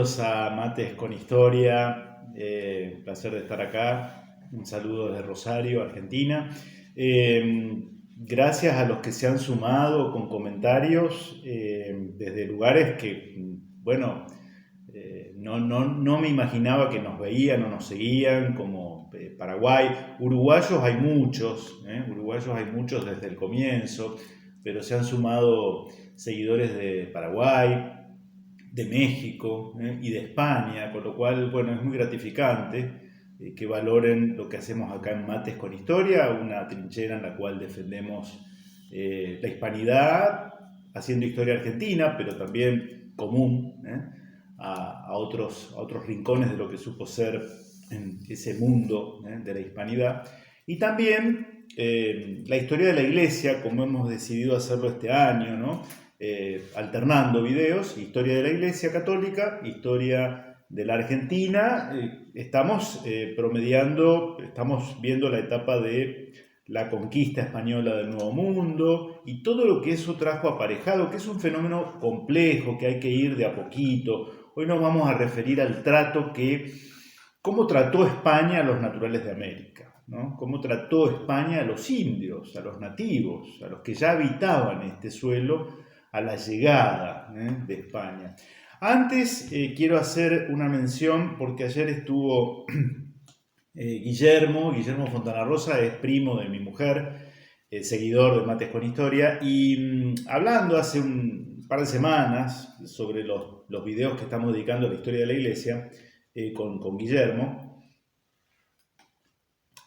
Bienvenidos a Mates con Historia, placer de estar acá, un saludo desde Rosario, Argentina. Gracias a los que se han sumado con comentarios desde lugares que, bueno, no me imaginaba que nos veían o nos seguían, como Paraguay. Uruguayos hay muchos desde el comienzo, pero se han sumado seguidores de Paraguay, de México y de España, con lo cual, bueno, es muy gratificante que valoren lo que hacemos acá en Mates con Historia, una trinchera en la cual defendemos la hispanidad, haciendo historia argentina, pero también común a otros rincones de lo que supo ser en ese mundo de la hispanidad. Y también la historia de la Iglesia, como hemos decidido hacerlo este año, ¿no? Alternando videos, historia de la Iglesia Católica, historia de la Argentina. Estamos promediando, estamos viendo la etapa de la conquista española del Nuevo Mundo y todo lo que eso trajo aparejado, que es un fenómeno complejo, que hay que ir de a poquito. Hoy nos vamos a referir al trato cómo trató España a los naturales de América, ¿no? Cómo trató España a los indios, a los nativos, a los que ya habitaban este suelo a la llegada de España. Antes quiero hacer una mención porque ayer estuvo Guillermo Fontana Rosa, es primo de mi mujer, seguidor de Mates con Historia, y hablando hace un par de semanas sobre los videos que estamos dedicando a la historia de la Iglesia con Guillermo,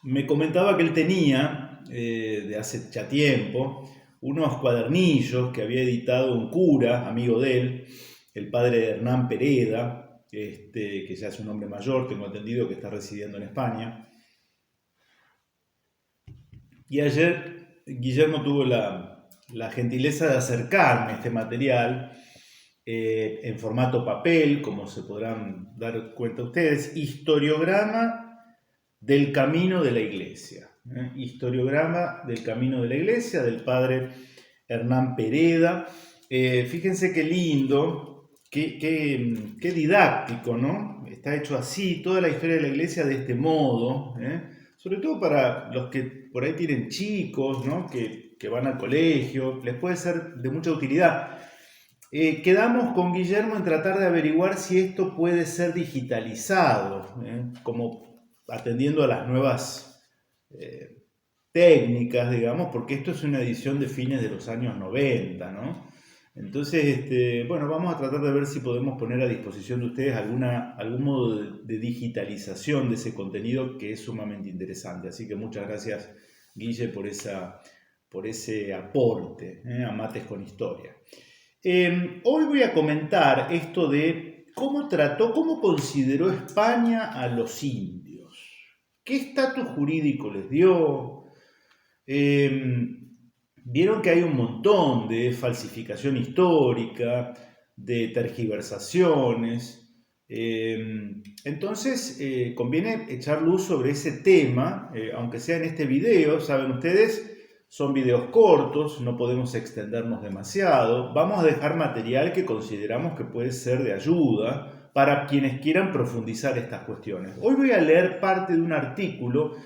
me comentaba que él tenía, de hace ya tiempo, unos cuadernillos que había editado un cura, amigo de él, el padre Hernán Pereda, que ya es un hombre mayor, tengo entendido que está residiendo en España. Y ayer Guillermo tuvo la gentileza de acercarme este material en formato papel, como se podrán dar cuenta ustedes, historiograma del camino de la Iglesia. Historiograma del camino de la Iglesia, del padre Hernán Pereda. Fíjense qué lindo, qué didáctico, ¿no? Está hecho así, toda la historia de la Iglesia de este modo, sobre todo para los que por ahí tienen chicos, ¿no? que van al colegio, les puede ser de mucha utilidad. Quedamos con Guillermo en tratar de averiguar si esto puede ser digitalizado, como atendiendo a las nuevas técnicas, digamos, porque esto es una edición de fines de los años 90, ¿no? Entonces, bueno, vamos a tratar de ver si podemos poner a disposición de ustedes algún modo de digitalización de ese contenido que es sumamente interesante. Así que muchas gracias, Guille, por ese aporte a Mates con Historia. Hoy voy a comentar esto de cómo consideró España a los indios. ¿Qué estatus jurídico les dio? Vieron que hay un montón de falsificación histórica, de tergiversaciones. Entonces, conviene echar luz sobre ese tema, aunque sea en este video, saben ustedes, son videos cortos, no podemos extendernos demasiado. Vamos a dejar material que consideramos que puede ser de ayuda para quienes quieran profundizar estas cuestiones. Hoy voy a leer parte de un artículo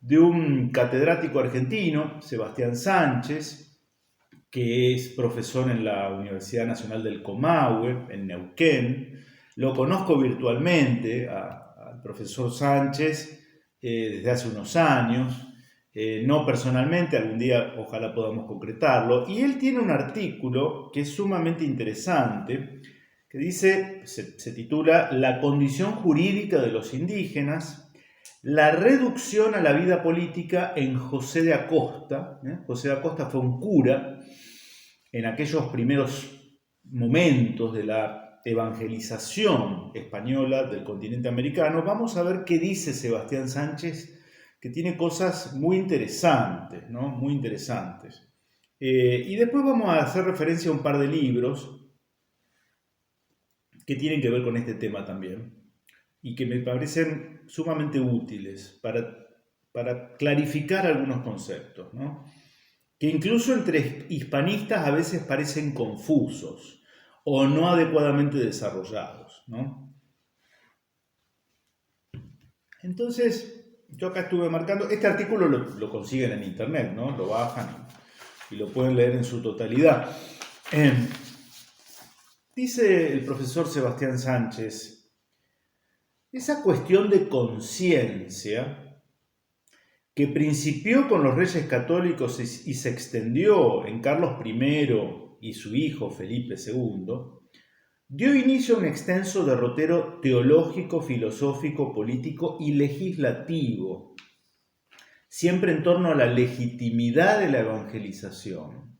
de un catedrático argentino, Sebastián Sánchez, que es profesor en la Universidad Nacional del Comahue, en Neuquén. Lo conozco virtualmente al profesor Sánchez desde hace unos años. No personalmente, algún día ojalá podamos concretarlo. Y él tiene un artículo que es sumamente interesante, que dice, se titula La condición jurídica de los indígenas, la reducción a la vida política en José de Acosta. José de Acosta fue un cura en aquellos primeros momentos de la evangelización española del continente americano. Vamos a ver qué dice Sebastián Sánchez, que tiene cosas muy interesantes, ¿no? Muy interesantes. Y después vamos a hacer referencia a un par de libros que tienen que ver con este tema también y que me parecen sumamente útiles para clarificar algunos conceptos, ¿no? Que incluso entre hispanistas a veces parecen confusos o no adecuadamente desarrollados, ¿no? Entonces, yo acá estuve marcando, este artículo lo consiguen en internet, ¿no? Lo bajan y lo pueden leer en su totalidad. Dice el profesor Sebastián Sánchez, esa cuestión de conciencia que principió con los reyes católicos y se extendió en Carlos I y su hijo Felipe II, dio inicio a un extenso derrotero teológico, filosófico, político y legislativo, siempre en torno a la legitimidad de la evangelización,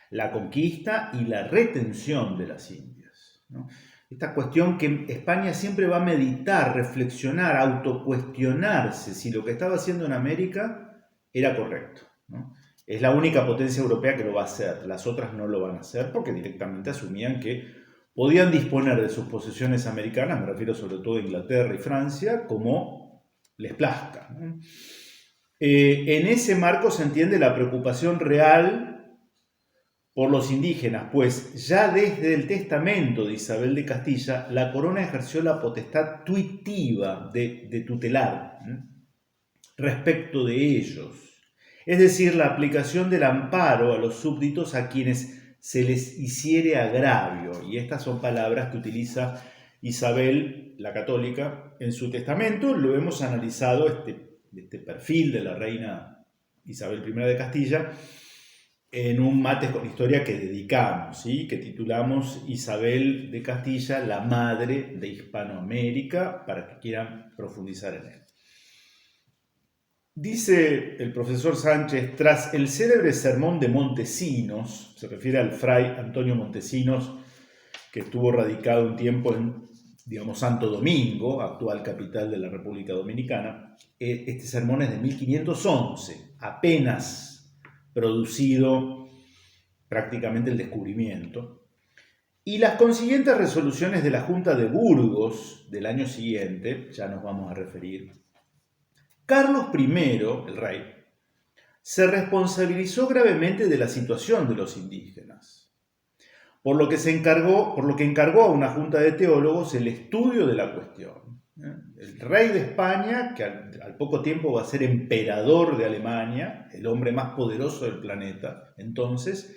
la conquista y la retención de las Indias, ¿no? Esta cuestión que España siempre va a meditar, reflexionar, autocuestionarse si lo que estaba haciendo en América era correcto, ¿no? Es la única potencia europea que lo va a hacer, las otras no lo van a hacer porque directamente asumían que podían disponer de sus posesiones americanas, me refiero sobre todo a Inglaterra y Francia, como les plazca, ¿no? En ese marco se entiende la preocupación real por los indígenas, pues ya desde el testamento de Isabel de Castilla, la corona ejerció la potestad tuitiva de tutelar, ¿no?, respecto de ellos. Es decir, la aplicación del amparo a los súbditos a quienes se les hiciere agravio. Y estas son palabras que utiliza Isabel la Católica en su testamento. Lo hemos analizado, este perfil de la reina Isabel I de Castilla, en un Mates con Historia que dedicamos, ¿sí?, que titulamos Isabel de Castilla, la madre de Hispanoamérica, para que quieran profundizar en él. Dice el profesor Sánchez, tras el célebre sermón de Montesinos, se refiere al fray Antonio Montesinos, que estuvo radicado un tiempo en, digamos, Santo Domingo, actual capital de la República Dominicana. Este sermón es de 1511, apenas producido prácticamente el descubrimiento, y las consiguientes resoluciones de la Junta de Burgos del año siguiente, ya nos vamos a referir. Carlos I, el rey, se responsabilizó gravemente de la situación de los indígenas, por lo que encargó a una junta de teólogos el estudio de la cuestión. El rey de España, que al poco tiempo va a ser emperador de Alemania, el hombre más poderoso del planeta, entonces,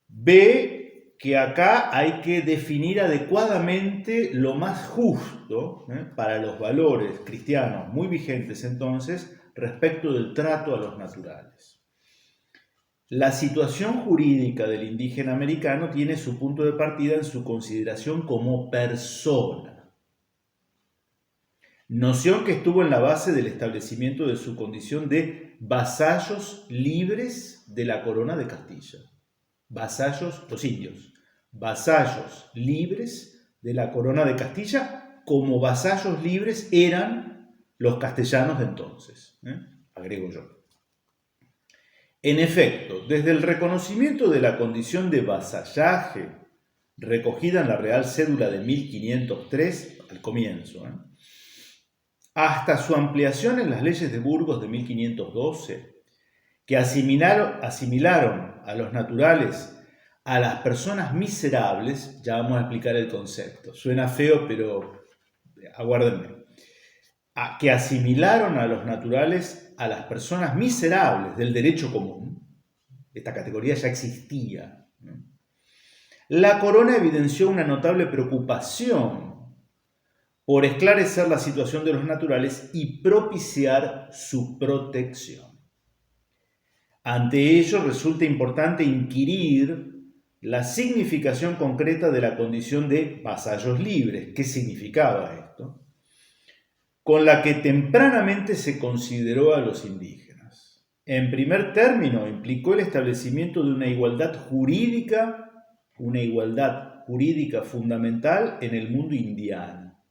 ve que acá hay que definir adecuadamente lo más justo, para los valores cristianos muy vigentes entonces respecto del trato a los naturales. La situación jurídica del indígena americano tiene su punto de partida en su consideración como persona, noción que estuvo en la base del establecimiento de su condición de vasallos libres de la corona de Castilla. Vasallos, los indios, vasallos libres de la corona de Castilla, como vasallos libres eran los castellanos de entonces, agrego yo. En efecto, desde el reconocimiento de la condición de vasallaje recogida en la Real Cédula de 1503, al comienzo, hasta su ampliación en las leyes de Burgos de 1512, que asimilaron a los naturales a las personas miserables, ya vamos a explicar el concepto, suena feo pero aguárdenme, que asimilaron a los naturales a las personas miserables del derecho común. Esta categoría ya existía, ¿no? La corona evidenció una notable preocupación por esclarecer la situación de los naturales y propiciar su protección. Ante ello resulta importante inquirir la significación concreta de la condición de vasallos libres. ¿Qué significaba esto? Con la que tempranamente se consideró a los indígenas. En primer término, implicó el establecimiento de una igualdad jurídica fundamental en el mundo indiano,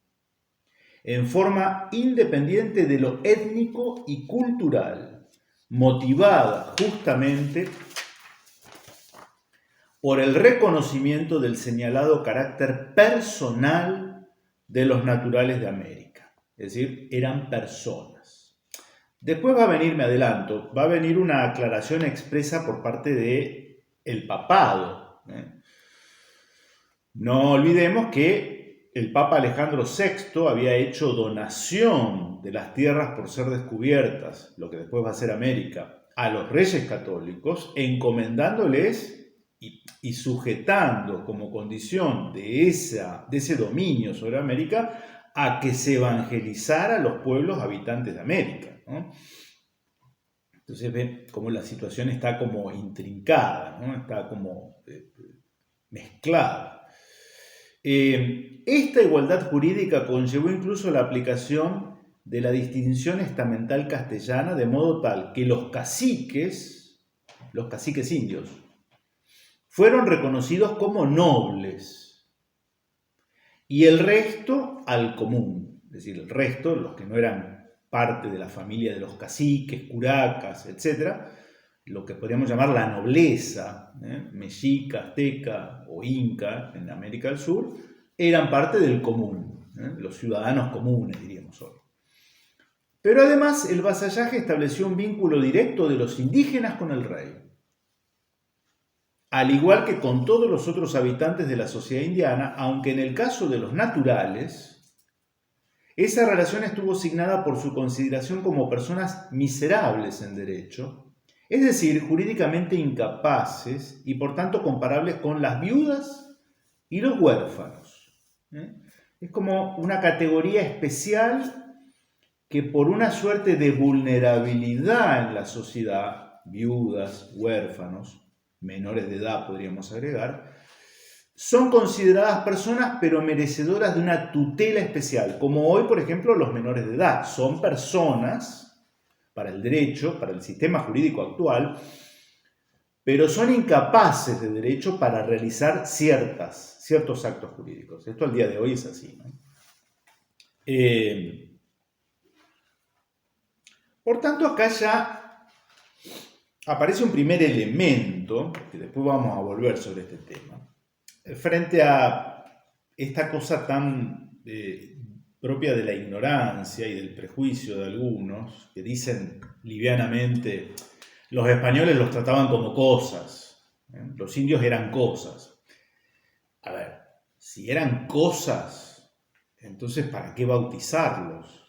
en forma independiente de lo étnico y cultural, motivada justamente por el reconocimiento del señalado carácter personal de los naturales de América. Es decir, eran personas. Después va a venir, me adelanto, va a venir una aclaración expresa por parte del papado. No olvidemos que el Papa Alejandro VI había hecho donación de las tierras por ser descubiertas, lo que después va a ser América, a los reyes católicos, encomendándoles y sujetando como condición de ese dominio sobre América a que se evangelizara a los pueblos habitantes de América, ¿no? Entonces ven cómo la situación está como intrincada, ¿no? Está como mezclada. Esta igualdad jurídica conllevó incluso la aplicación de la distinción estamental castellana, de modo tal que los caciques indios, fueron reconocidos como nobles y el resto al común, es decir, el resto, los que no eran parte de la familia de los caciques, curacas, etc., lo que podríamos llamar la nobleza, mexica, azteca o inca en América del Sur, eran parte del común, los ciudadanos comunes, diríamos hoy. Pero además el vasallaje estableció un vínculo directo de los indígenas con el rey, al igual que con todos los otros habitantes de la sociedad indiana, aunque en el caso de los naturales, esa relación estuvo signada por su consideración como personas miserables en derecho, es decir, jurídicamente incapaces y por tanto comparables con las viudas y los huérfanos. Es como una categoría especial que por una suerte de vulnerabilidad en la sociedad, viudas, huérfanos, menores de edad podríamos agregar, son consideradas personas pero merecedoras de una tutela especial, como hoy, por ejemplo, los menores de edad. Son personas para el derecho, para el sistema jurídico actual, pero son incapaces de derecho para realizar ciertos actos jurídicos. Esto al día de hoy es así, ¿no? Por tanto, acá ya aparece un primer elemento, que después vamos a volver sobre este tema, frente a esta cosa tan propia de la ignorancia y del prejuicio de algunos, que dicen livianamente, los españoles los trataban como cosas, los indios eran cosas. A ver, si eran cosas, entonces ¿para qué bautizarlos?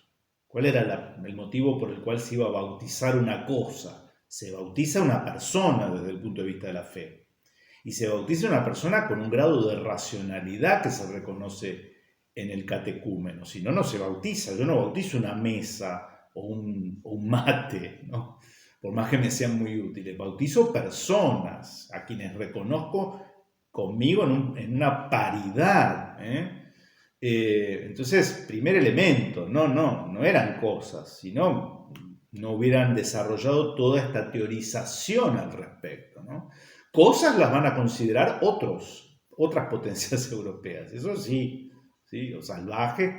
¿Cuál era el motivo por el cual se iba a bautizar una cosa? Se bautiza una persona desde el punto de vista de la fe. Y se bautiza una persona con un grado de racionalidad que se reconoce en el catecúmeno. Si no, no se bautiza. Yo no bautizo una mesa o un mate, ¿no? Por más que me sean muy útiles. Bautizo personas a quienes reconozco conmigo en una paridad. Entonces, primer elemento, no eran cosas, sino no hubieran desarrollado toda esta teorización al respecto, ¿no? Cosas las van a considerar otras potencias europeas, eso sí, los salvajes,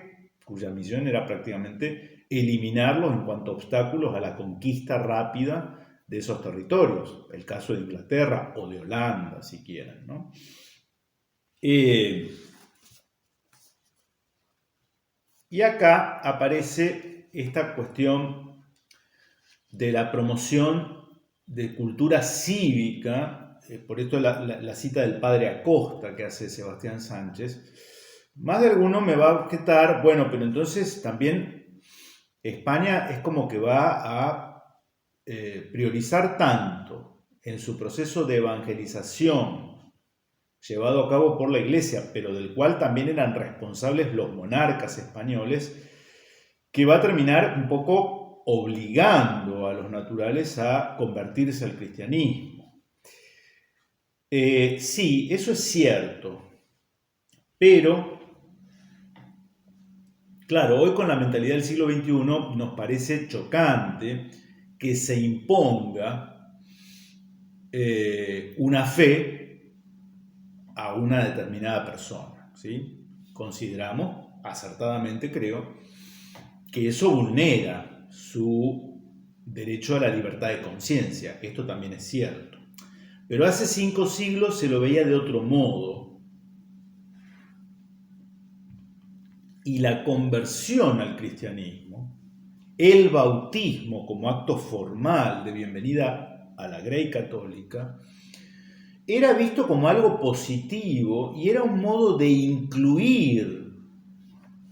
cuya misión era prácticamente eliminarlos en cuanto a obstáculos a la conquista rápida de esos territorios, el caso de Inglaterra o de Holanda, si quieren, ¿no? Y acá aparece esta cuestión de la promoción de cultura cívica. Por esto la cita del padre Acosta que hace Sebastián Sánchez. Más de alguno me va a objetar, bueno, pero entonces también España es como que va a priorizar tanto en su proceso de evangelización llevado a cabo por la Iglesia, pero del cual también eran responsables los monarcas españoles, que va a terminar un poco obligando a los naturales a convertirse al cristianismo. Sí, eso es cierto, pero, claro, hoy con la mentalidad del siglo XXI nos parece chocante que se imponga una fe a una determinada persona, ¿sí? Consideramos, acertadamente creo, que eso vulnera su derecho a la libertad de conciencia. Esto también es cierto. Pero hace 5 siglos se lo veía de otro modo. Y la conversión al cristianismo, el bautismo como acto formal de bienvenida a la Grey Católica, era visto como algo positivo y era un modo de incluir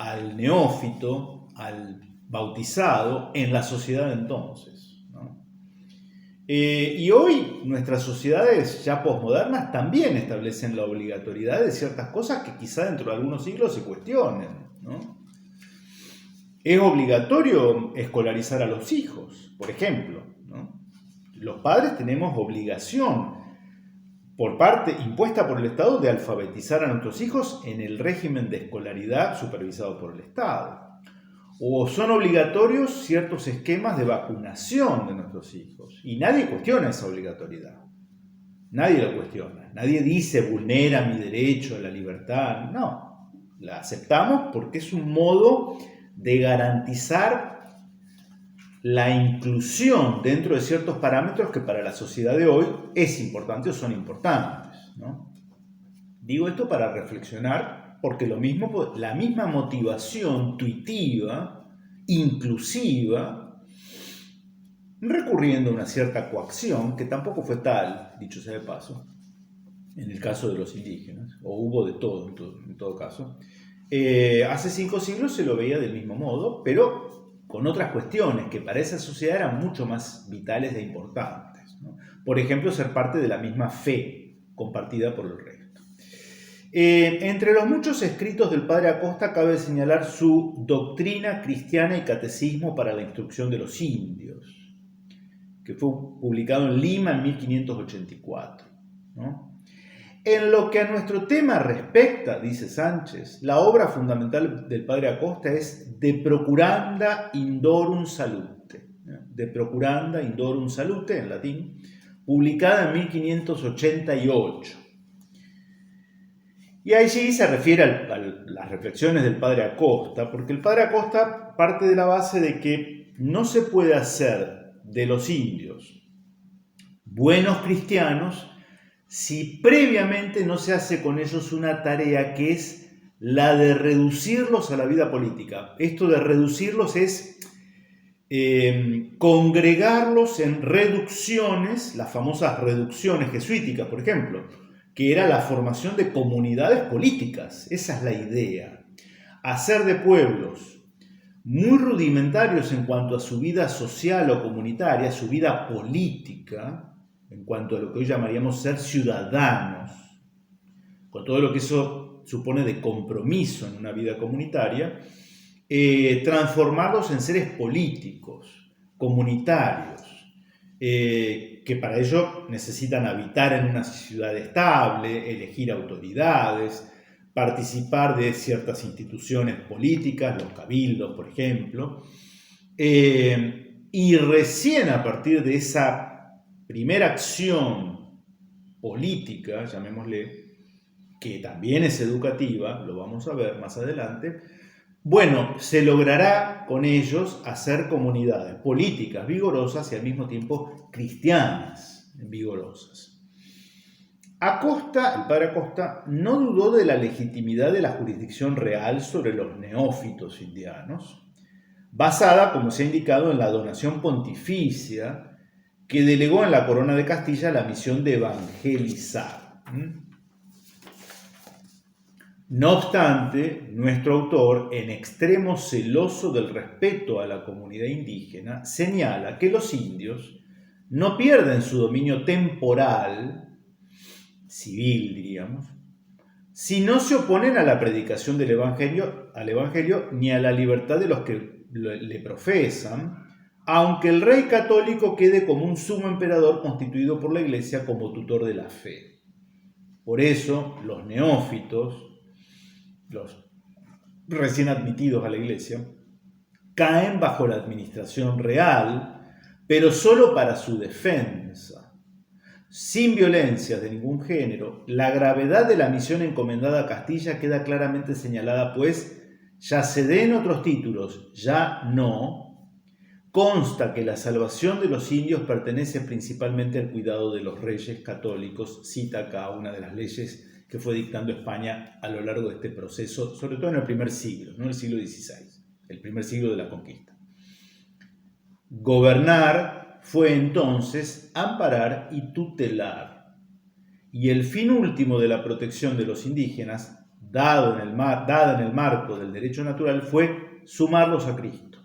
al neófito, al bautizado, en la sociedad de entonces, ¿no? Y hoy nuestras sociedades ya posmodernas también establecen la obligatoriedad de ciertas cosas que quizá dentro de algunos siglos se cuestionen, ¿no? Es obligatorio escolarizar a los hijos, por ejemplo, ¿no? Los padres tenemos obligación por parte impuesta por el Estado de alfabetizar a nuestros hijos en el régimen de escolaridad supervisado por el Estado. O son obligatorios ciertos esquemas de vacunación de nuestros hijos. Y nadie cuestiona esa obligatoriedad. Nadie lo cuestiona. Nadie dice vulnera mi derecho a la libertad. No, la aceptamos porque es un modo de garantizar la inclusión dentro de ciertos parámetros que para la sociedad de hoy es importante o son importantes, ¿no? Digo esto para reflexionar porque la misma motivación tuitiva, inclusiva, recurriendo a una cierta coacción, que tampoco fue tal, dicho sea de paso, en el caso de los indígenas, o hubo de todo en todo caso, hace 5 siglos se lo veía del mismo modo, pero con otras cuestiones que para esa sociedad eran mucho más vitales e importantes, ¿no? Por ejemplo, ser parte de la misma fe compartida por el resto. Entre los muchos escritos del padre Acosta cabe señalar su Doctrina Cristiana y Catecismo para la Instrucción de los Indios, que fue publicado en Lima en 1584, ¿no? En lo que a nuestro tema respecta, dice Sánchez, la obra fundamental del padre Acosta es De Procuranda Indorum Salute, De Procuranda Indorum Salute, en latín, publicada en 1588. Y allí se refiere a las reflexiones del padre Acosta, porque el padre Acosta parte de la base de que no se puede hacer de los indios buenos cristianos si previamente no se hace con ellos una tarea que es la de reducirlos a la vida política. Esto de reducirlos es congregarlos en reducciones, las famosas reducciones jesuíticas, por ejemplo, que era la formación de comunidades políticas. Esa es la idea. Hacer de pueblos muy rudimentarios en cuanto a su vida social o comunitaria, su vida política, en cuanto a lo que hoy llamaríamos ser ciudadanos, con todo lo que eso supone de compromiso en una vida comunitaria, transformarlos en seres políticos, comunitarios, que para ello necesitan habitar en una ciudad estable, elegir autoridades, participar de ciertas instituciones políticas, los cabildos, por ejemplo, y recién a partir de esa primera acción política, llamémosle, que también es educativa, lo vamos a ver más adelante, bueno, se logrará con ellos hacer comunidades políticas vigorosas y al mismo tiempo cristianas vigorosas. Acosta, el padre Acosta, no dudó de la legitimidad de la jurisdicción real sobre los neófitos indianos, basada, como se ha indicado, en la donación pontificia que delegó en la corona de Castilla la misión de evangelizar. No obstante, nuestro autor, en extremo celoso del respeto a la comunidad indígena, señala que los indios no pierden su dominio temporal, civil diríamos, si no se oponen a la predicación del al evangelio ni a la libertad de los que le profesan, aunque el rey católico quede como un sumo emperador constituido por la Iglesia como tutor de la fe. Por eso, los neófitos, los recién admitidos a la Iglesia, caen bajo la administración real, pero solo para su defensa. Sin violencias de ningún género, la gravedad de la misión encomendada a Castilla queda claramente señalada, pues ya se den otros títulos, ya no. Consta que la salvación de los indios pertenece principalmente al cuidado de los reyes católicos. Cita acá una de las leyes que fue dictando España a lo largo de este proceso, sobre todo en el primer siglo, no el siglo XVI, el primer siglo de la conquista. Gobernar fue entonces amparar y tutelar. Y el fin último de la protección de los indígenas dada en el marco del derecho natural, fue sumarlos a Cristo.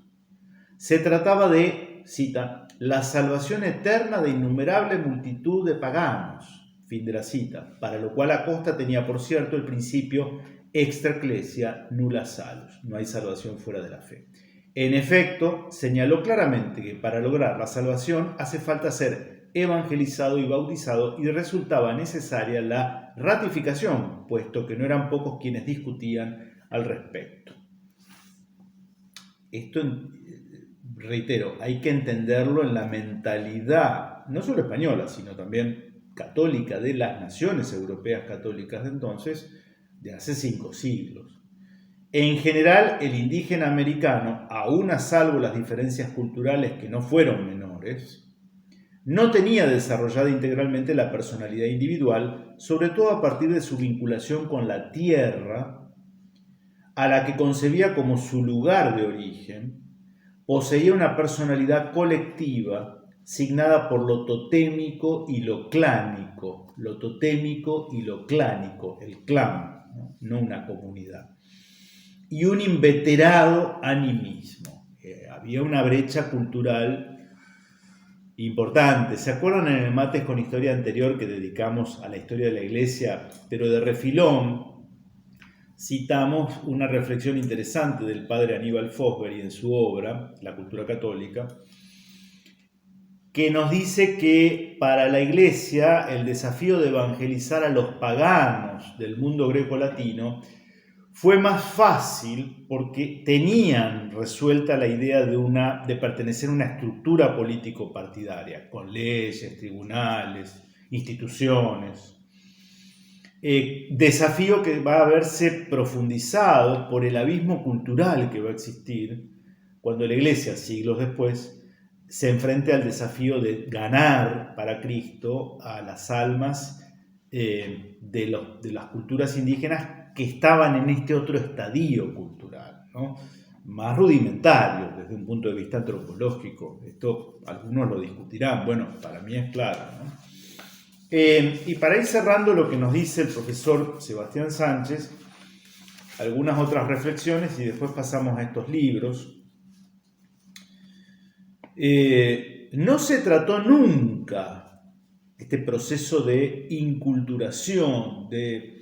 Se trataba de, cita, la salvación eterna de innumerable multitud de paganos, fin de la cita, para lo cual Acosta tenía, por cierto, el principio extra ecclesia nulla salus, no hay salvación fuera de la fe. En efecto, señaló claramente que para lograr la salvación hace falta ser evangelizado y bautizado, y resultaba necesaria la ratificación, puesto que no eran pocos quienes discutían al respecto. Esto, reitero, hay que entenderlo en la mentalidad, no solo española, sino también católica, de las naciones europeas católicas de entonces, de hace 5 siglos. En general, el indígena americano, aún a salvo las diferencias culturales que no fueron menores, no tenía desarrollada integralmente la personalidad individual, sobre todo a partir de su vinculación con la tierra, a la que concebía como su lugar de origen. Poseía una personalidad colectiva signada por lo totémico y lo clánico, el clan, no una comunidad, y un inveterado animismo. Había una brecha cultural importante. ¿Se acuerdan en el Mates con Historia anterior que dedicamos a la historia de la Iglesia? Pero de refilón citamos una reflexión interesante del padre Aníbal Fosbury en su obra, La cultura católica, que nos dice que para la Iglesia el desafío de evangelizar a los paganos del mundo greco-latino fue más fácil porque tenían resuelta la idea de pertenecer a una estructura político-partidaria, con leyes, tribunales, instituciones. Desafío que va a verse profundizado por el abismo cultural que va a existir cuando la Iglesia, siglos después, se enfrente al desafío de ganar para Cristo a las almas de las culturas indígenas que estaban en este otro estadio cultural, ¿no? Más rudimentario desde un punto de vista antropológico. Esto algunos lo discutirán, bueno, para mí es claro, ¿no? Y para ir cerrando lo que nos dice el profesor Sebastián Sánchez, algunas otras reflexiones y después pasamos a estos libros. No se trató nunca este proceso de inculturación, de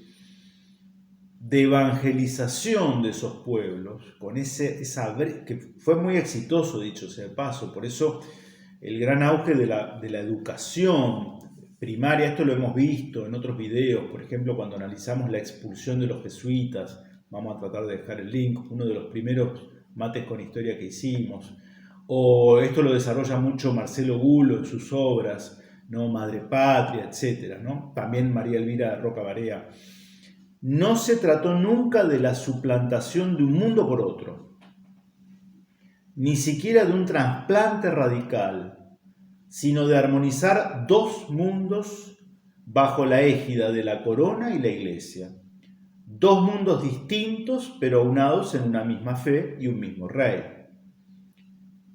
evangelización de esos pueblos, con que fue muy exitoso, dicho sea de paso. Por eso el gran auge de la educación primaria, esto lo hemos visto en otros videos, por ejemplo, cuando analizamos la expulsión de los jesuitas, vamos a tratar de dejar el link, uno de los primeros mates con historia que hicimos, o esto lo desarrolla mucho Marcelo Bulo en sus obras, ¿no? Madre Patria, etc., ¿no? También María Elvira Roca Barea. No se trató nunca de la suplantación de un mundo por otro, ni siquiera de un trasplante radical, sino de armonizar 2 mundos bajo la égida de la corona y la iglesia. 2 mundos distintos, pero aunados en una misma fe y un mismo rey.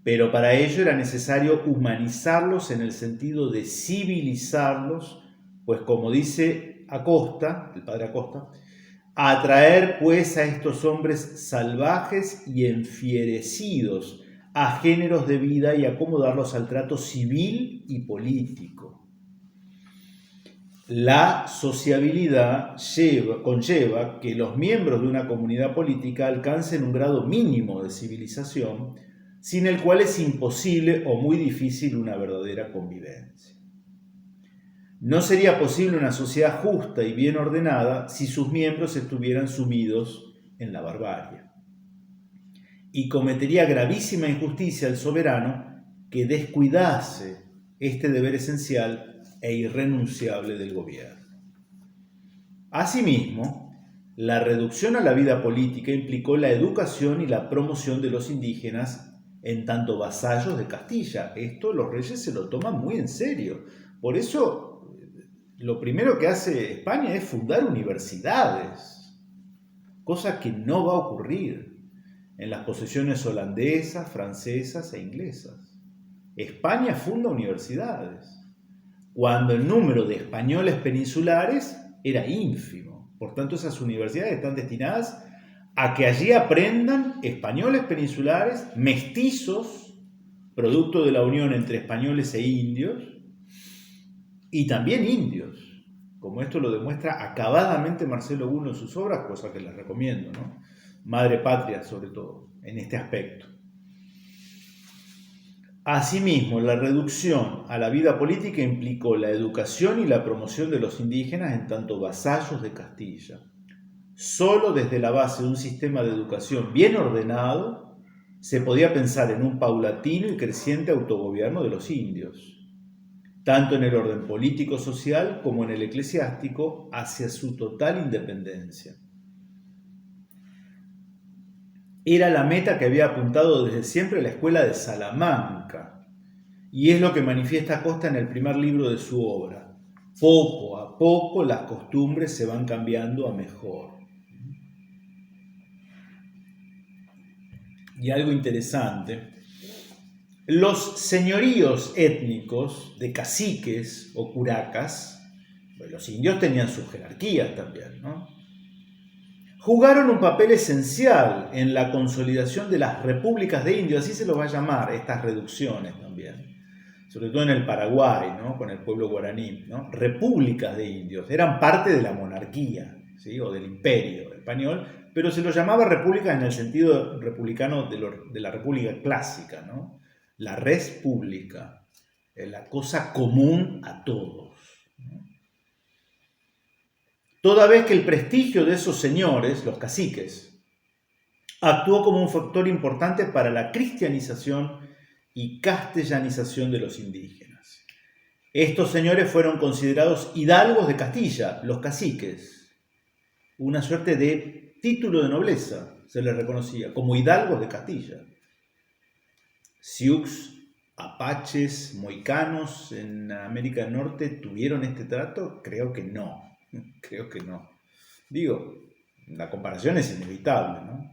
Pero para ello era necesario humanizarlos en el sentido de civilizarlos, pues como dice Acosta, el padre Acosta, atraer pues a estos hombres salvajes y enfierecidos a géneros de vida y acomodarlos al trato civil y político. La sociabilidad conlleva que los miembros de una comunidad política alcancen un grado mínimo de civilización, sin el cual es imposible o muy difícil una verdadera convivencia. No sería posible una sociedad justa y bien ordenada si sus miembros estuvieran sumidos en la barbarie. Y cometería gravísima injusticia al soberano que descuidase este deber esencial e irrenunciable del gobierno. Asimismo, la reducción a la vida política implicó la educación y la promoción de los indígenas en tanto vasallos de Castilla. Esto los reyes se lo toman muy en serio. Por eso, lo primero que hace España es fundar universidades, cosa que no va a ocurrir en las posesiones holandesas, francesas e inglesas. España funda universidades, cuando el número de españoles peninsulares era ínfimo. Por tanto, esas universidades están destinadas a que allí aprendan españoles peninsulares, mestizos, producto de la unión entre españoles e indios, y también indios, como esto lo demuestra acabadamente Marcelo Buno en sus obras, cosa que les recomiendo, ¿no? Madre Patria, sobre todo, en este aspecto. Asimismo, la reducción a la vida política implicó la educación y la promoción de los indígenas en tanto vasallos de Castilla. Solo desde la base de un sistema de educación bien ordenado se podía pensar en un paulatino y creciente autogobierno de los indios, tanto en el orden político-social como en el eclesiástico, hacia su total independencia. Era la meta que había apuntado desde siempre la escuela de Salamanca, y es lo que manifiesta Costa en el primer libro de su obra. Poco a poco las costumbres se van cambiando a mejor. Y algo interesante, los señoríos étnicos de caciques o curacas, los indios tenían sus jerarquías también, ¿no? Jugaron un papel esencial en la consolidación de las repúblicas de indios, así se los va a llamar, estas reducciones también, sobre todo en el Paraguay, ¿no? Con el pueblo guaraní, ¿no? Repúblicas de indios, eran parte de la monarquía, ¿sí? O del imperio español, pero se los llamaba repúblicas en el sentido republicano de la república clásica, ¿no? La res pública, la cosa común a todos, ¿no? Toda vez que el prestigio de esos señores, los caciques, actuó como un factor importante para la cristianización y castellanización de los indígenas. Estos señores fueron considerados hidalgos de Castilla, los caciques, una suerte de título de nobleza se les reconocía, como hidalgos de Castilla. Sioux, apaches, moicanos en América del Norte tuvieron este trato, creo que no. Digo, la comparación es inevitable, ¿no?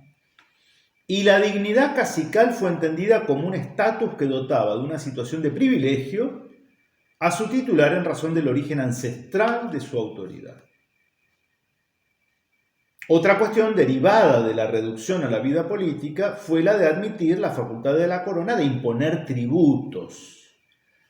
Y la dignidad cacical fue entendida como un estatus que dotaba de una situación de privilegio a su titular en razón del origen ancestral de su autoridad. Otra cuestión derivada de la reducción a la vida política fue la de admitir la facultad de la corona de imponer tributos,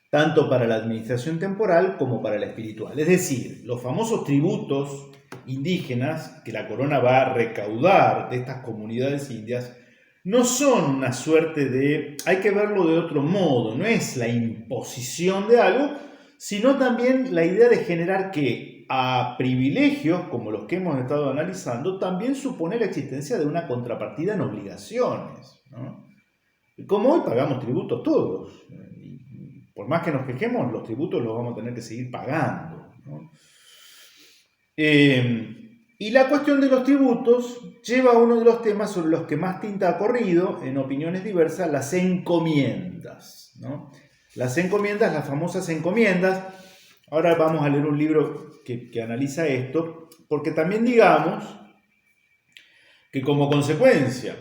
tanto para la administración temporal como para la espiritual. Es decir, los famosos tributos indígenas que la corona va a recaudar de estas comunidades indias no son una suerte de, hay que verlo de otro modo, no es la imposición de algo, sino también la idea de generar que a privilegios como los que hemos estado analizando también supone la existencia de una contrapartida en obligaciones, ¿no? Como hoy pagamos tributos todos, por más que nos quejemos, los tributos los vamos a tener que seguir pagando, ¿no? Y la cuestión de los tributos lleva a uno de los temas sobre los que más tinta ha corrido, en opiniones diversas, las encomiendas, ¿no? Las encomiendas, las famosas encomiendas. Ahora vamos a leer un libro que analiza esto, porque también digamos que como consecuencia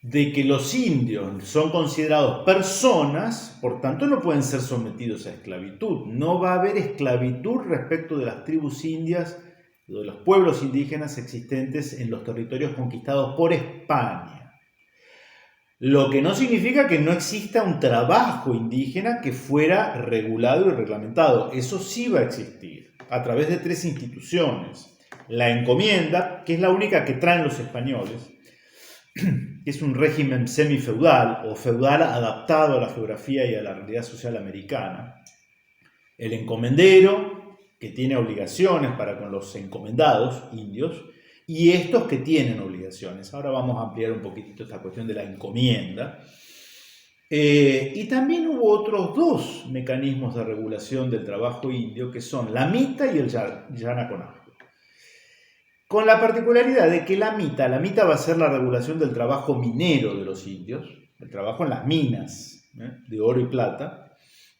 de que los indios son considerados personas, por tanto no pueden ser sometidos a esclavitud. No va a haber esclavitud respecto de las tribus indias, de los pueblos indígenas existentes en los territorios conquistados por España. Lo que no significa que no exista un trabajo indígena que fuera regulado y reglamentado. Eso sí va a existir, a través de 3 instituciones. La encomienda, que es la única que traen los españoles, es un régimen semifeudal o feudal adaptado a la geografía y a la realidad social americana. El encomendero, que tiene obligaciones para con los encomendados indios, y estos que tienen obligaciones. Ahora vamos a ampliar un poquitito esta cuestión de la encomienda. Y también hubo otros 2 mecanismos de regulación del trabajo indio, que son la mita y el yanaconajo. Con la particularidad de que la mita va a ser la regulación del trabajo minero de los indios, el trabajo en las minas, de oro y plata,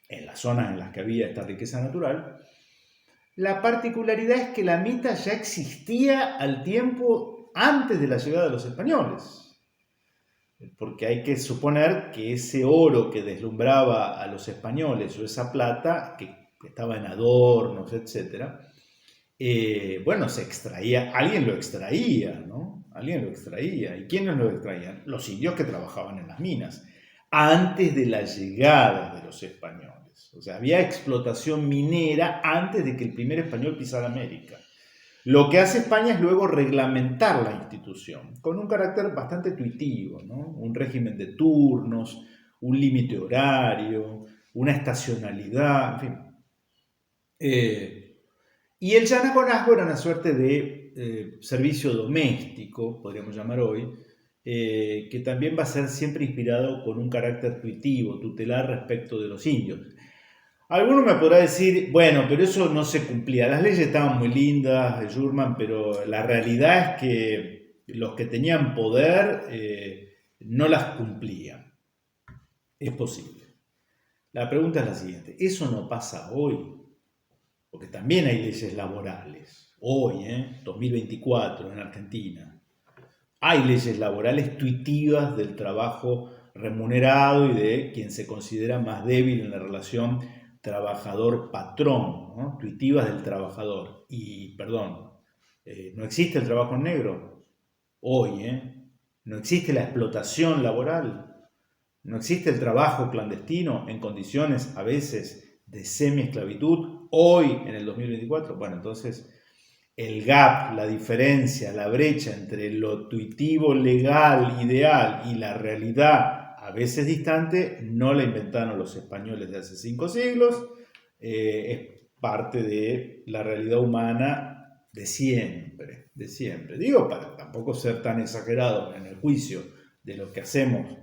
en las zonas en las que había esta riqueza natural. La particularidad es que la mita ya existía al tiempo antes de la llegada de los españoles, porque hay que suponer que ese oro que deslumbraba a los españoles o esa plata que estaba en adornos, etc., bueno, se extraía, alguien lo extraía, ¿no? Alguien lo extraía. ¿Y quiénes lo extraían? Los indios que trabajaban en las minas, antes de la llegada de los españoles. O sea, había explotación minera antes de que el primer español pisara América. Lo que hace España es luego reglamentar la institución, con un carácter bastante tuitivo, ¿no? Un régimen de turnos, un límite horario, una estacionalidad, en fin. Y el yanacorazgo era una suerte de servicio doméstico, podríamos llamar hoy, que también va a ser siempre inspirado con un carácter tuitivo, tutelar respecto de los indios. Alguno me podrá decir, bueno, pero eso no se cumplía. Las leyes estaban muy lindas de Schurman, pero la realidad es que los que tenían poder no las cumplían. Es posible. La pregunta es la siguiente, ¿eso no pasa hoy? Porque también hay leyes laborales. Hoy, 2024, en Argentina, hay leyes laborales tuitivas del trabajo remunerado y de quien se considera más débil en la relación trabajador-patrón, ¿no? Tuitivas del trabajador. Y, perdón, no existe el trabajo en negro hoy, no existe la explotación laboral, no existe el trabajo clandestino en condiciones a veces de semi-esclavitud hoy en el 2024. Bueno, entonces el gap, la diferencia, la brecha entre lo tuitivo, legal, ideal y la realidad a veces distante, no la inventaron los españoles de hace 5 siglos, es parte de la realidad humana de siempre, de siempre. Digo, para tampoco ser tan exagerado en el juicio de lo que hacemos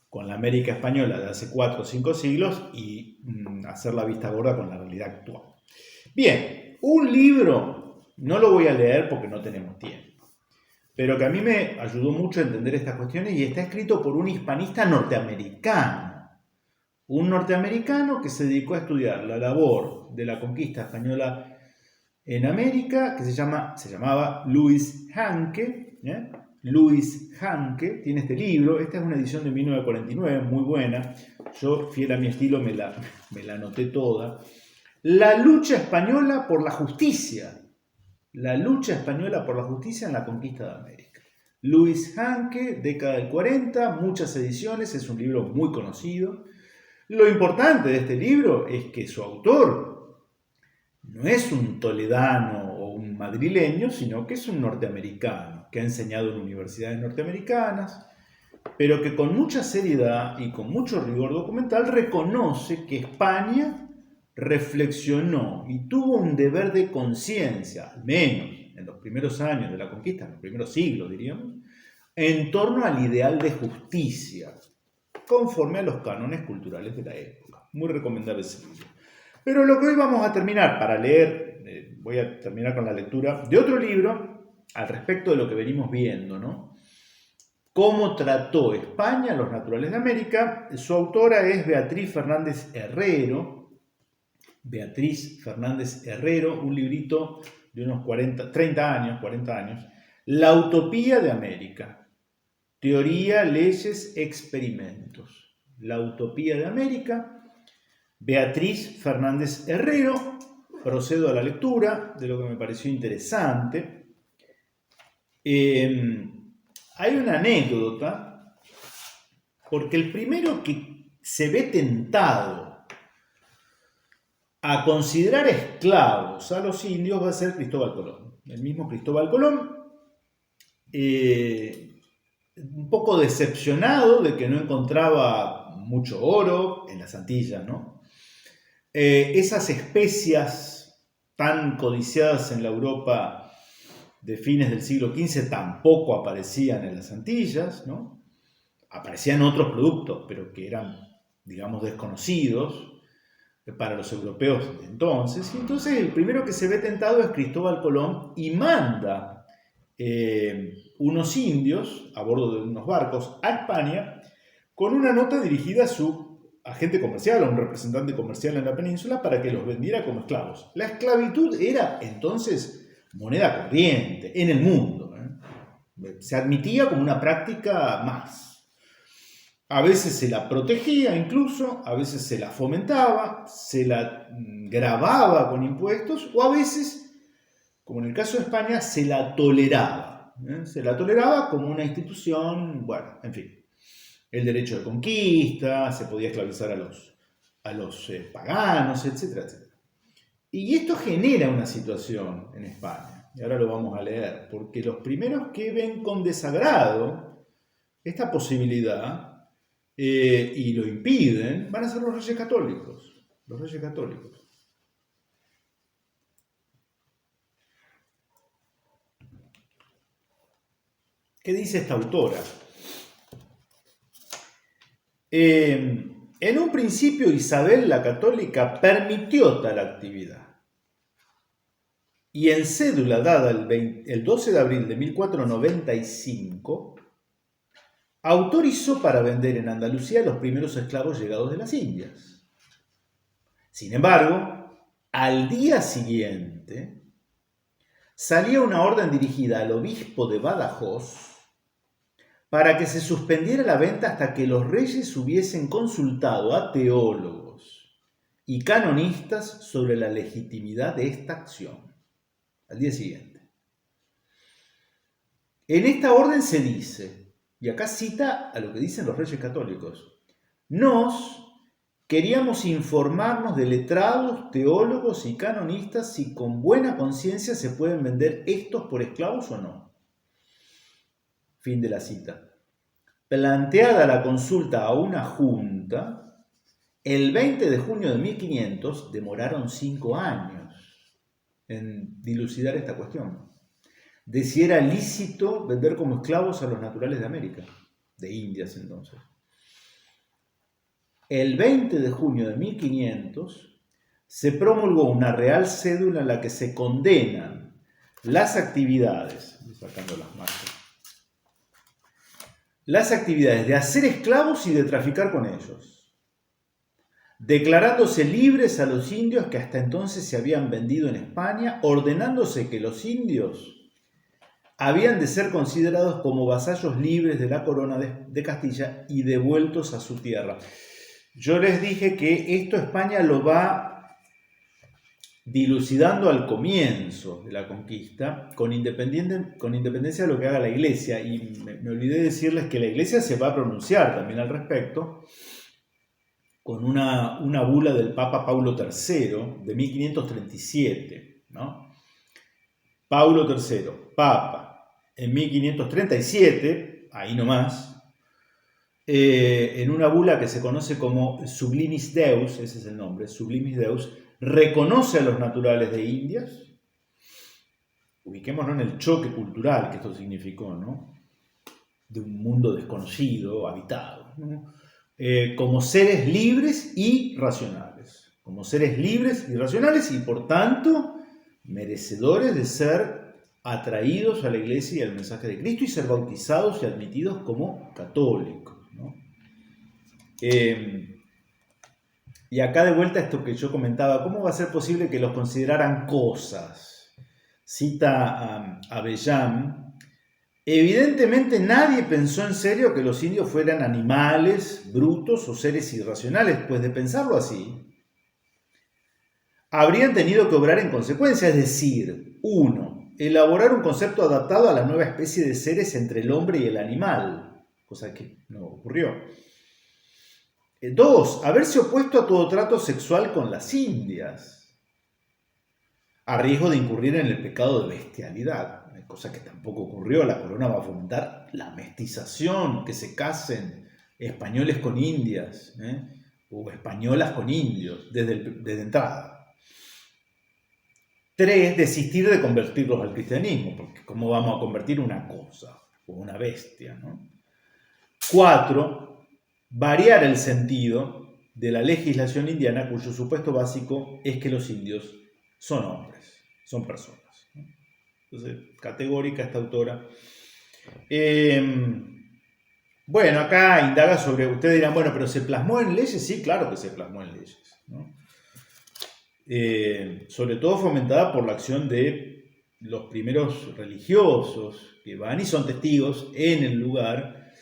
con la América española de hace 4 o 5 siglos y hacer la vista gorda con la realidad actual. Bien, un libro, no lo voy a leer porque no tenemos tiempo, pero que a mí me ayudó mucho a entender estas cuestiones y está escrito por un hispanista norteamericano. Un norteamericano que se dedicó a estudiar la labor de la conquista española en América, que se llamaba Louis Hanke. Louis Hanke tiene este libro, esta es una edición de 1949, muy buena. Yo, fiel a mi estilo, me la anoté toda. La lucha española por la justicia. La lucha española por la justicia en la conquista de América. Louis Hanke, década del 40, muchas ediciones, es un libro muy conocido. Lo importante de este libro es que su autor no es un toledano o un madrileño, sino que es un norteamericano que ha enseñado en universidades norteamericanas, pero que con mucha seriedad y con mucho rigor documental reconoce que España reflexionó y tuvo un deber de conciencia, al menos en los primeros años de la conquista, en los primeros siglos diríamos, en torno al ideal de justicia, conforme a los cánones culturales de la época. Muy recomendable ese libro. Pero lo que hoy vamos a terminar para leer, voy a terminar con la lectura de otro libro al respecto de lo que venimos viendo, ¿no? Cómo trató España a los naturales de América. Su autora es Beatriz Fernández Herrero. Beatriz Fernández Herrero, un librito de unos 40 años, La utopía de América, teoría, leyes, experimentos. La utopía de América, Beatriz Fernández Herrero. Procedo a la lectura de lo que me pareció interesante. Hay una anécdota, porque el primero que se ve tentado a considerar esclavos a los indios va a ser Cristóbal Colón. El mismo Cristóbal Colón, un poco decepcionado de que no encontraba mucho oro en las Antillas, ¿no? Esas especias tan codiciadas en la Europa de fines del siglo XV tampoco aparecían en las Antillas, ¿no? Aparecían otros productos, pero que eran, digamos, desconocidos para los europeos de entonces. Y entonces el primero que se ve tentado es Cristóbal Colón y manda unos indios a bordo de unos barcos a España con una nota dirigida a su agente comercial, a un representante comercial en la península, para que los vendiera como esclavos. La esclavitud era entonces moneda corriente en el mundo. Se admitía como una práctica más. A veces se la protegía incluso, a veces se la fomentaba, se la gravaba con impuestos, o a veces, como en el caso de España, se la toleraba. Se la toleraba como una institución, bueno, en fin, el derecho de conquista, se podía esclavizar a los paganos, etcétera, etcétera. Y esto genera una situación en España, y ahora lo vamos a leer, porque los primeros que ven con desagrado esta posibilidad y lo impiden van a ser los reyes católicos. Los reyes católicos. ¿Qué dice esta autora? En un principio Isabel la Católica permitió tal actividad y en cédula dada el 12 de abril de 1495 autorizó para vender en Andalucía los primeros esclavos llegados de las Indias. Sin embargo, al día siguiente salía una orden dirigida al obispo de Badajoz para que se suspendiera la venta hasta que los reyes hubiesen consultado a teólogos y canonistas sobre la legitimidad de esta acción. Al día siguiente. En esta orden se dice, y acá cita a lo que dicen los reyes católicos, nos queríamos informarnos de letrados, teólogos y canonistas si con buena conciencia se pueden vender estos por esclavos o no. Fin de la cita. Planteada la consulta a una junta, el 20 de junio de 1500 demoraron 5 años en dilucidar esta cuestión, de si era lícito vender como esclavos a los naturales de América, de Indias entonces. El 20 de junio de 1500 se promulgó una real cédula en la que se condenan las actividades, sacando las marcas, las actividades de hacer esclavos y de traficar con ellos, declarándose libres a los indios que hasta entonces se habían vendido en España, ordenándose que los indios habían de ser considerados como vasallos libres de la corona de Castilla y devueltos a su tierra. Yo les dije que esto España lo va dilucidando al comienzo de la conquista, con independencia de lo que haga la Iglesia, y me olvidé decirles que la Iglesia se va a pronunciar también al respecto, con una bula del Papa Paulo III de 1537, ¿no? Paulo III, Papa, en 1537, ahí nomás, en una bula que se conoce como Sublimis Deus, ese es el nombre, Sublimis Deus, reconoce a los naturales de Indias. Ubiquémonos en el choque cultural que esto significó, ¿no? De un mundo desconocido, habitado, ¿no? Como seres libres y racionales. Como seres libres y racionales y por tanto merecedores de ser atraídos a la Iglesia y al mensaje de Cristo y ser bautizados y admitidos como católicos, ¿no? Y acá de vuelta esto que yo comentaba, ¿cómo va a ser posible que los consideraran cosas? Cita a Bellam. Evidentemente nadie pensó en serio que los indios fueran animales, brutos o seres irracionales, pues de pensarlo así, habrían tenido que obrar en consecuencia, es decir, 1. Elaborar un concepto adaptado a la nueva especie de seres entre el hombre y el animal, cosa que no ocurrió. 2. Haberse opuesto a todo trato sexual con las indias, a riesgo de incurrir en el pecado de bestialidad, cosa que tampoco ocurrió. La corona va a fomentar la mestización, que se casen españoles con indias, o españolas con indios, desde entrada. 3. Desistir de convertirlos al cristianismo, porque ¿cómo vamos a convertir una cosa o una bestia, ¿no? 4. Variar el sentido de la legislación indiana, cuyo supuesto básico es que los indios son hombres, son personas, ¿no? Entonces, categórica esta autora. Bueno, acá indaga sobre, ustedes dirán, bueno, pero ¿se plasmó en leyes? Sí, claro que se plasmó en leyes, ¿no? Sobre todo fomentada por la acción de los primeros religiosos que van y son testigos en el lugar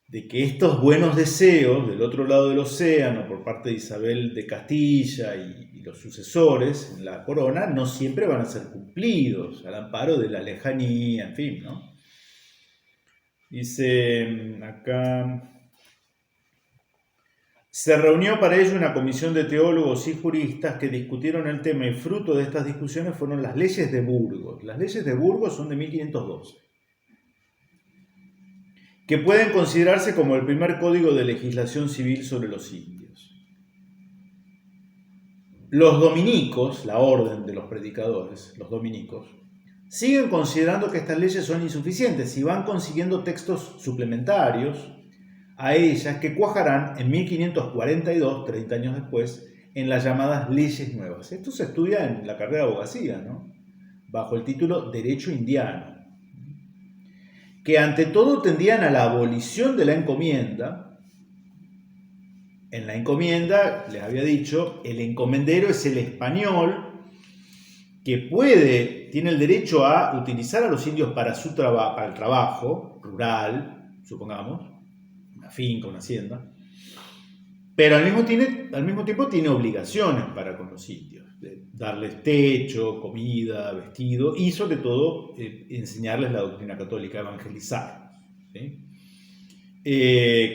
de que estos buenos deseos del otro lado del océano por parte de Isabel de Castilla y los sucesores en la corona no siempre van a ser cumplidos al amparo de la lejanía, en fin, ¿no? Dice acá, se reunió para ello una comisión de teólogos y juristas que discutieron el tema y fruto de estas discusiones fueron las leyes de Burgos. Las leyes de Burgos son de 1512, que pueden considerarse como el primer código de legislación civil sobre los indios. Los dominicos, la orden de los predicadores, los dominicos, siguen considerando que estas leyes son insuficientes y van consiguiendo textos suplementarios a ellas que cuajarán en 1542, 30 años después, en las llamadas leyes nuevas. Esto se estudia en la carrera de abogacía, ¿no? Bajo el título Derecho Indiano, que ante todo tendían a la abolición de la encomienda. En la encomienda, les había dicho, el encomendero es el español que tiene el derecho a utilizar a los indios para el trabajo rural, supongamos, una finca, una hacienda, pero al mismo tiempo tiene obligaciones para con los indios, de darles techo, comida, vestido y sobre todo enseñarles la doctrina católica, evangelizar, ¿sí?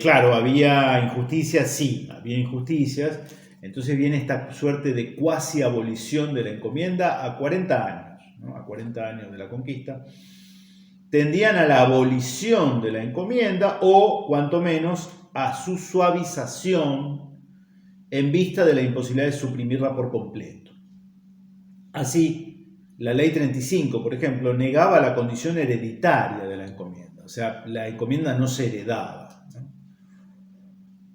Claro, había injusticias, sí, había injusticias. Entonces viene esta suerte de cuasi abolición de la encomienda a 40 años, ¿no? A 40 años de la conquista. Tendían a la abolición de la encomienda o, cuanto menos, a su suavización en vista de la imposibilidad de suprimirla por completo. Así, la Ley 35, por ejemplo, negaba la condición hereditaria de la encomienda, o sea, la encomienda no se heredaba, ¿no?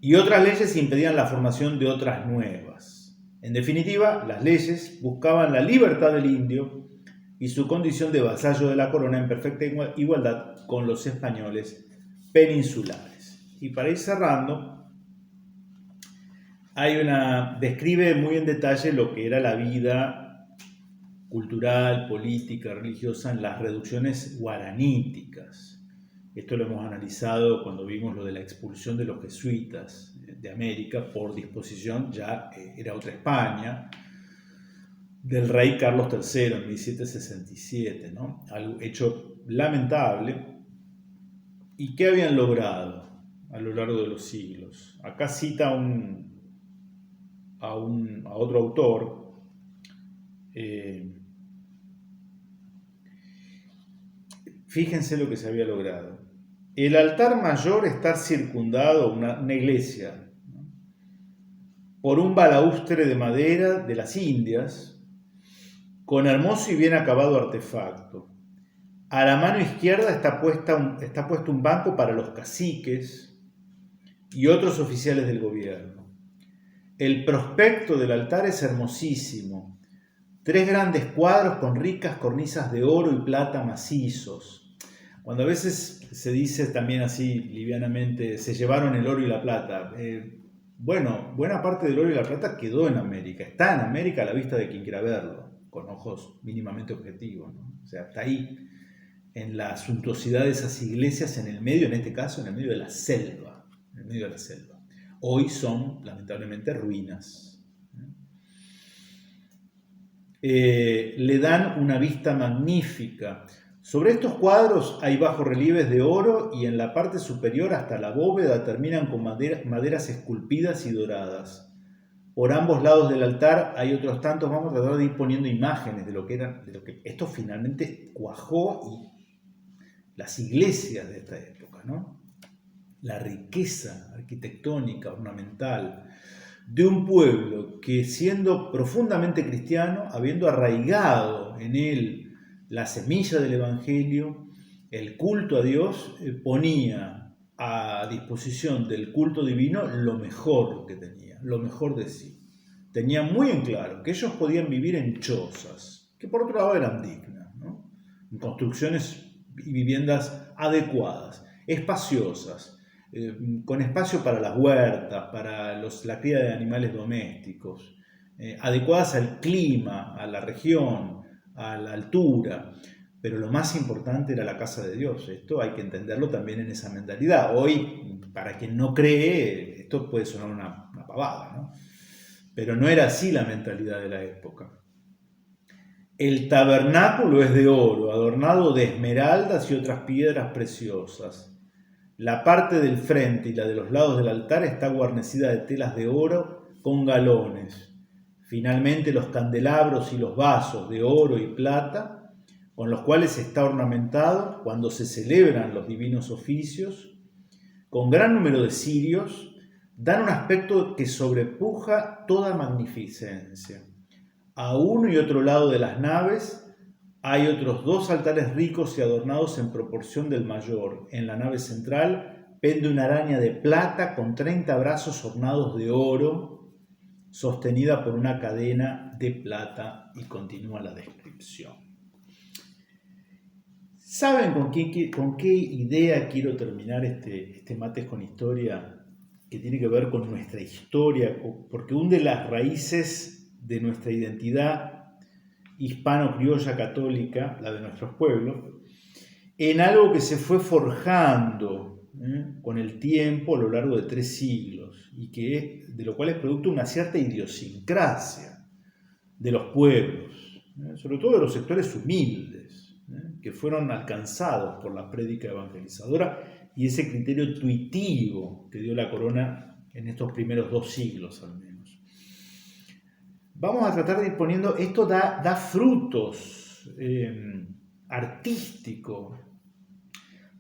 Y otras leyes impedían la formación de otras nuevas. En definitiva, las leyes buscaban la libertad del indio y su condición de vasallo de la corona en perfecta igualdad con los españoles peninsulares. Y para ir cerrando, describe muy en detalle lo que era la vida cultural, política, religiosa en las reducciones guaraníticas. Esto lo hemos analizado cuando vimos lo de la expulsión de los jesuitas de América por disposición, ya era otra España, del rey Carlos III en 1767, ¿no? Algo hecho lamentable. ¿Y qué habían logrado a lo largo de los siglos? Acá cita a otro autor, fíjense lo que se había logrado. El altar mayor está circundado, una iglesia, ¿no?, por un balaustre de madera de las Indias, con hermoso y bien acabado artefacto. A la mano izquierda está puesto un banco para los caciques y otros oficiales del gobierno. El prospecto del altar es hermosísimo. 3 grandes cuadros con ricas cornisas de oro y plata macizos. Cuando a veces se dice también así livianamente, se llevaron el oro y la plata. Bueno, buena parte del oro y la plata quedó en América. Está en América a la vista de quien quiera verlo, con ojos mínimamente objetivos, ¿no? O sea, está ahí, en la suntuosidad de esas iglesias, en el medio, en este caso, en el medio de la selva. En el medio de la selva. Hoy son, lamentablemente, ruinas. Le dan una vista magnífica. Sobre estos cuadros hay bajorrelieves de oro y en la parte superior hasta la bóveda terminan con maderas esculpidas y doradas. Por ambos lados del altar hay otros tantos. Vamos a tratar de ir poniendo imágenes de lo que esto finalmente cuajó y las iglesias de esta época, ¿no? La riqueza arquitectónica, ornamental, de un pueblo que, siendo profundamente cristiano, habiendo arraigado en él la semilla del Evangelio, el culto a Dios, ponía a disposición del culto divino lo mejor que tenía, lo mejor de sí. Tenía muy en claro que ellos podían vivir en chozas, que por otro lado eran dignas, ¿no?, en construcciones y viviendas adecuadas, espaciosas, con espacio para las huertas, para la cría de animales domésticos, adecuadas al clima, a la región, a la altura. Pero lo más importante era la casa de Dios. Esto hay que entenderlo también en esa mentalidad. Hoy para quien no cree, esto puede sonar una pavada, ¿no? Pero no era así la mentalidad de la época. El tabernáculo es de oro, adornado de esmeraldas y otras piedras preciosas. La parte del frente y la de los lados del altar está guarnecida de telas de oro con galones. Finalmente, los candelabros y los vasos de oro y plata, con los cuales está ornamentado cuando se celebran los divinos oficios, con gran número de cirios, dan un aspecto que sobrepuja toda magnificencia. A uno y otro lado de las naves hay otros 2 altares ricos y adornados en proporción del mayor. En la nave central pende una araña de plata con 30 brazos ornados de oro, sostenida por una cadena de plata, y continúa la descripción. ¿Saben con qué idea quiero terminar este Mates con Historia? Que tiene que ver con nuestra historia, porque hunde las raíces de nuestra identidad hispano-criolla católica, la de nuestros pueblos, en algo que se fue forjando con el tiempo a lo largo de 3 siglos, y de lo cual es producto una cierta idiosincrasia de los pueblos, sobre todo de los sectores humildes, que fueron alcanzados por la prédica evangelizadora y ese criterio tuitivo que dio la corona en estos primeros 2 siglos al menos. Vamos a tratar de ir poniendo, esto da frutos artísticos.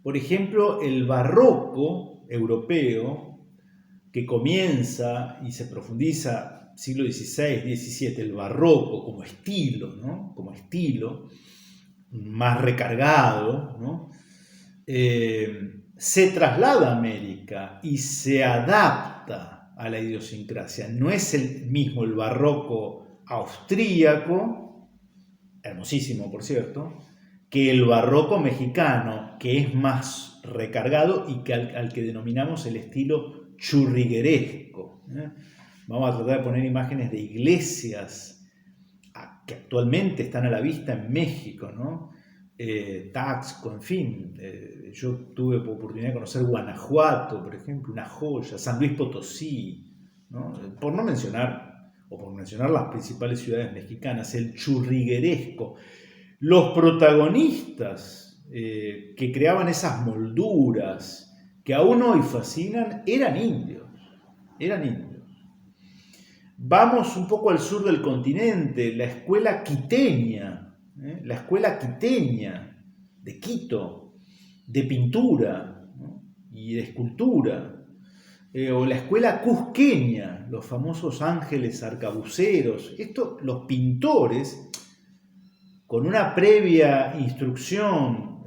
Por ejemplo, el barroco europeo, que comienza y se profundiza siglo XVI, XVII, el barroco como estilo, ¿no? Como estilo más recargado, ¿no? Se traslada a América y se adapta a la idiosincrasia. No es el mismo el barroco austríaco, hermosísimo por cierto, que el barroco mexicano, que es más recargado y que al que denominamos el estilo churrigueresco. Vamos a tratar de poner imágenes de iglesias que actualmente están a la vista en México, ¿no? Taxco, en fin. Yo tuve oportunidad de conocer Guanajuato, por ejemplo, una joya, San Luis Potosí, ¿no? Por mencionar las principales ciudades mexicanas, el churrigueresco. Los protagonistas que creaban esas molduras que aún hoy fascinan eran indios. Vamos un poco al sur del continente, la escuela quiteña de Quito, de pintura, ¿no? Y de escultura, o la escuela cusqueña, los famosos ángeles arcabuceros. Los pintores, con una previa instrucción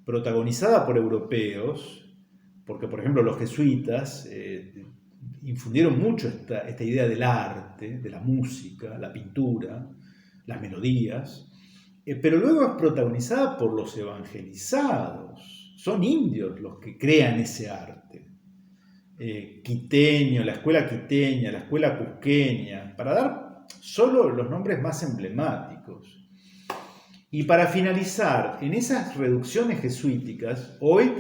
protagonizada por europeos, porque por ejemplo los jesuitas infundieron mucho esta idea del arte, de la música, la pintura, las melodías, pero luego es protagonizada por los evangelizados. Son indios los que crean ese arte. Quiteño, la escuela quiteña, la escuela cusqueña, para dar solo los nombres más emblemáticos. Y para finalizar, en esas reducciones jesuíticas, hoy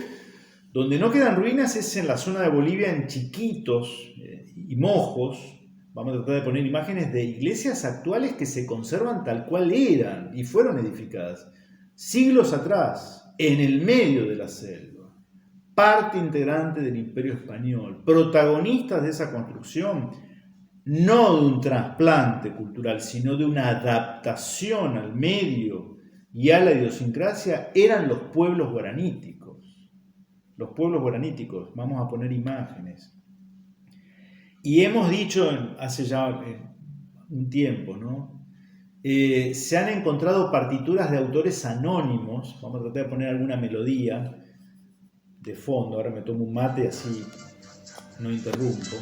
donde no quedan ruinas es en la zona de Bolivia, en Chiquitos y Mojos. Vamos a tratar de poner imágenes de iglesias actuales que se conservan tal cual eran y fueron edificadas siglos atrás, en el medio de la selva. Parte integrante del Imperio Español, protagonistas de esa construcción, no de un trasplante cultural, sino de una adaptación al medio y a la idiosincrasia, eran los pueblos guaraníticos. Los pueblos guaraníticos, vamos a poner imágenes. Y hemos dicho hace ya un tiempo, ¿no? Se han encontrado partituras de autores anónimos. Vamos a tratar de poner alguna melodía de fondo. Ahora me tomo un mate y así no interrumpo.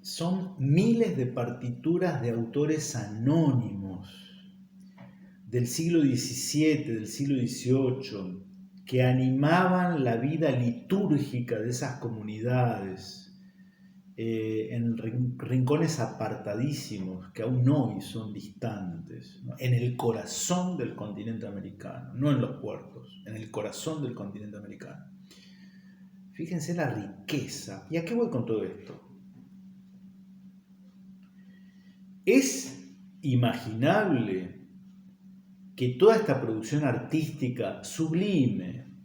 Son miles de partituras de autores anónimos. del siglo XVII, del siglo XVIII, que animaban la vida litúrgica de esas comunidades, en rincones apartadísimos que aún hoy son distantes, ¿no? En el corazón del continente americano, no en los puertos, en el corazón del continente americano. Fíjense la riqueza. ¿Y a qué voy con todo esto? ¿Es imaginable que toda esta producción artística sublime,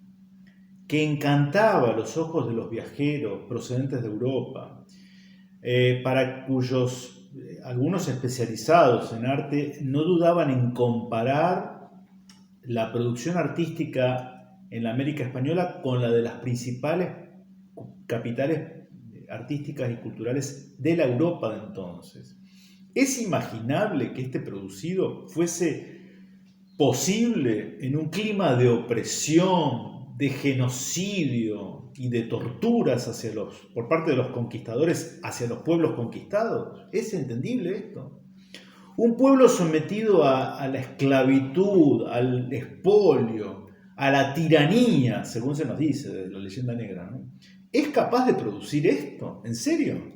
que encantaba los ojos de los viajeros procedentes de Europa, para cuyos algunos especializados en arte no dudaban en comparar la producción artística en la América Española con la de las principales capitales artísticas y culturales de la Europa de entonces? ¿Es imaginable que este producido fuese posible en un clima de opresión, de genocidio y de torturas por parte de los conquistadores hacia los pueblos conquistados? ¿Es entendible esto? Un pueblo sometido a la esclavitud, al expolio, a la tiranía, según se nos dice de la leyenda negra, ¿no? ¿Es capaz de producir esto? ¿En serio?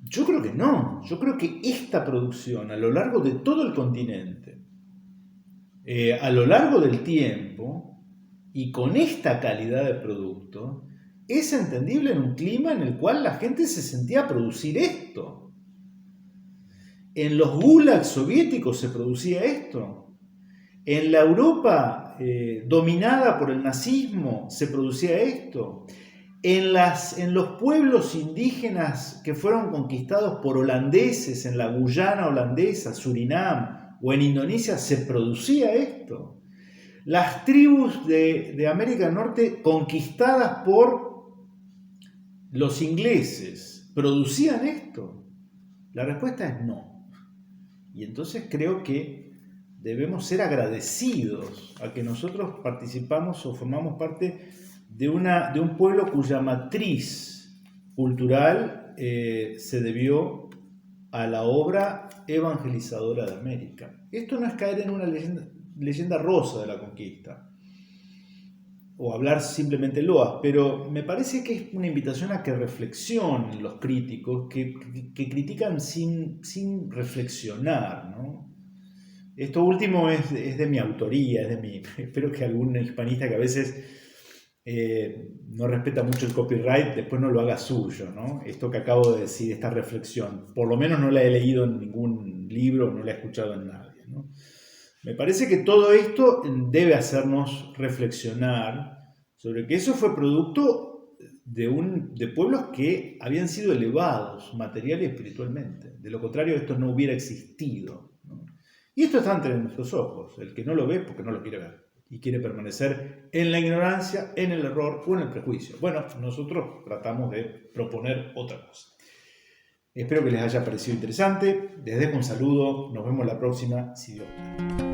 Yo creo que no. Yo creo que esta producción a lo largo de todo el continente, a lo largo del tiempo y con esta calidad de producto, es entendible en un clima en el cual la gente se sentía a producir esto. En los gulags soviéticos se producía esto. En la Europa dominada por el nazismo se producía esto. En los pueblos indígenas que fueron conquistados por holandeses en la Guyana holandesa, Surinam o en Indonesia se producía esto. Las tribus de América del Norte conquistadas por los ingleses producían esto. La respuesta es no. Y entonces creo que debemos ser agradecidos a que nosotros participamos o formamos parte de un pueblo cuya matriz cultural se debió a la obra evangelizadora de América. Esto no es caer en una leyenda rosa de la conquista o hablar simplemente loas, pero me parece que es una invitación a que reflexionen los críticos, que critican sin reflexionar, ¿no? Esto último es de mi autoría, espero que algún hispanista que a veces no respeta mucho el copyright después no lo haga suyo, ¿no? Esto que acabo de decir, esta reflexión, por lo menos no la he leído en ningún libro, no la he escuchado en nadie, ¿no? Me parece que todo esto debe hacernos reflexionar sobre que eso fue producto de pueblos que habían sido elevados material y espiritualmente. De lo contrario, esto no hubiera existido, ¿no? Y esto está entre nuestros ojos. El que no lo ve porque no lo quiere ver y quiere permanecer en la ignorancia, en el error o en el prejuicio. Bueno, nosotros tratamos de proponer otra cosa. Espero que les haya parecido interesante. Les dejo un saludo. Nos vemos la próxima, si Dios quiere.